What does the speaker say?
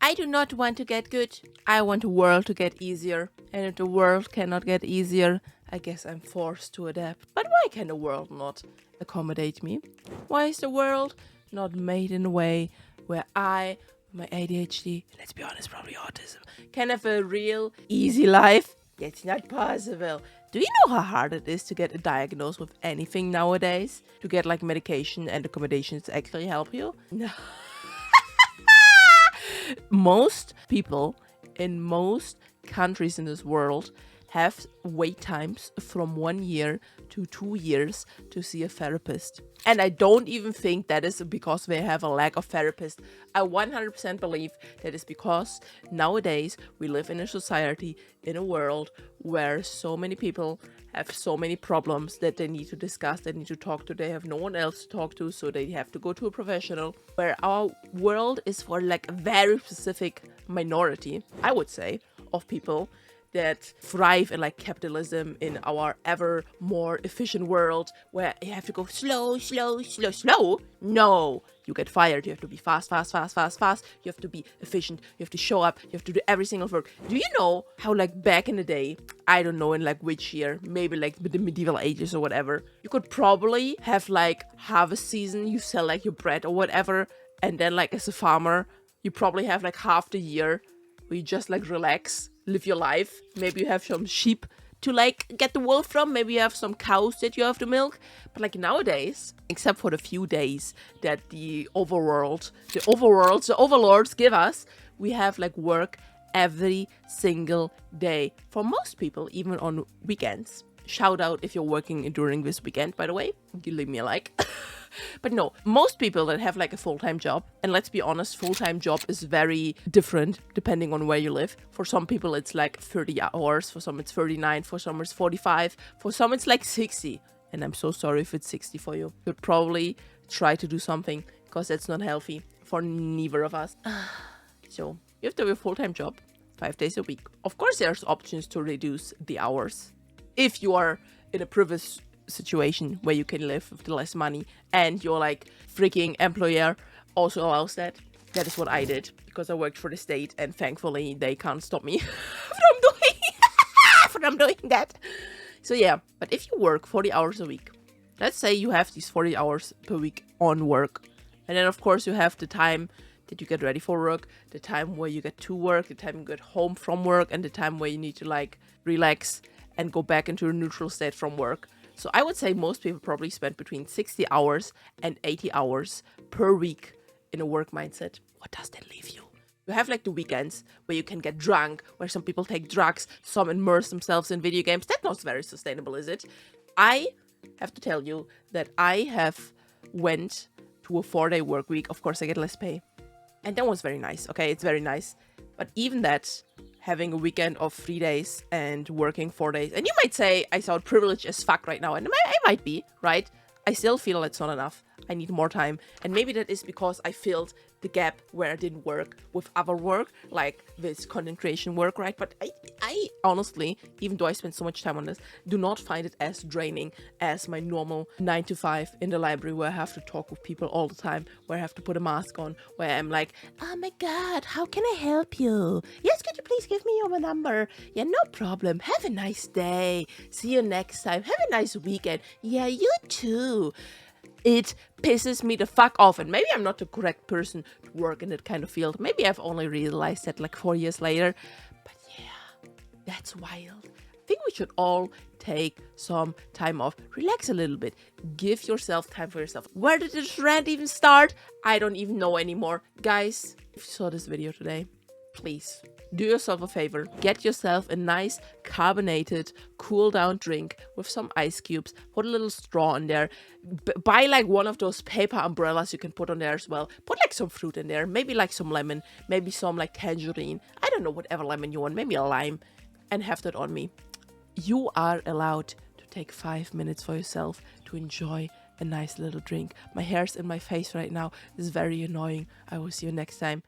I do not want to get good. I want the world to get easier. And if the world cannot get easier, I guess I'm forced to adapt. But why can the world not accommodate me? Why is the world not made in a way where I, my ADHD, let's be honest, probably autism, can have a real easy life? It's not possible. Do you know how hard it is to get a diagnosis with anything nowadays? To get like medication and accommodations to actually help you? No. Most people in most countries in this world have wait times from 1 year to 2 years to see a therapist. And I don't even think that is because they have a lack of therapists. I 100% believe that is because nowadays we live in a society, in a world where so many people have so many problems that they need to discuss, they need to talk to, they have no one else to talk to, so they have to go to a professional. Where our world is for like a very specific minority, I would say, of people that thrive in like capitalism, in our ever more efficient world where you have to go slow. No, you get fired. You have to be fast. You have to be efficient. You have to show up. You have to do every single work. Do you know how like back in the day, I don't know in like which year, maybe like the medieval ages or whatever, you could probably have like harvest season, you sell like your bread or whatever, and then like as a farmer, you probably have like half the year where you just like relax, live your life. Maybe you have some sheep to like get the wool from. Maybe you have some cows that you have to milk. But like nowadays, except for the few days that the overlords give us, we have like work every single day. For most people, even on weekends. Shout out if you're working during this weekend, by the way. You leave me a like. But no, most people that have like a full-time job, and let's be honest, full-time job is very different depending on where you live. For some people it's like 30 hours, for some it's 39, for some it's 45, for some it's like 60. And I'm so sorry if it's 60 for you. You'd probably try to do something because that's not healthy for neither of us. So you have to have a full-time job, 5 days a week. Of course, there's options to reduce the hours. If you are in a privileged situation where you can live with less money and your like freaking employer also allows that. That is what I did because I worked for the state and thankfully they can't stop me from doing that. So yeah, but if you work 40 hours a week, let's say you have these 40 hours per week on work, and then of course you have the time that you get ready for work, the time where you get to work, the time you get home from work, and the time where you need to like relax and go back into a neutral state from work. So I would say most people probably spend between 60 hours and 80 hours per week in a work mindset. What does that leave you? You have like the weekends where you can get drunk, where some people take drugs, some immerse themselves in video games. That's not very sustainable, is it? I have to tell you that I have went to a 4-day work week. Of course, I get less pay. And that was very nice. Okay, it's very nice. But even that, having a weekend of 3 days and working 4 days. And you might say I sound privileged as fuck right now. And I might be, right? I still feel it's not enough. I need more time. And maybe that is because I filled the gap where I didn't work with other work, like this content creation work, right? But I honestly, even though I spend so much time on this, do not find it as draining as my normal 9 to 5 in the library where I have to talk with people all the time, where I have to put a mask on, where I'm like, oh my God, how can I help you? Yes, could you please give me your number? Yeah, no problem. Have a nice day. See you next time. Have a nice weekend. Yeah, you too. It pisses me the fuck off. And maybe I'm not the correct person to work in that kind of field. Maybe I've only realized that like 4 years later. But yeah, that's wild. I think we should all take some time off. Relax a little bit. Give yourself time for yourself. Where did this rant even start? I don't even know anymore. Guys, if you saw this video today, please do yourself a favor. Get yourself a nice carbonated cool down drink with some ice cubes. Put a little straw in there. Buy like one of those paper umbrellas you can put on there as well. Put like some fruit in there. Maybe like some lemon. Maybe some like tangerine. I don't know, whatever lemon you want. Maybe a lime. And have that on me. You are allowed to take 5 minutes for yourself to enjoy a nice little drink. My hair's in my face right now. This is very annoying. I will see you next time.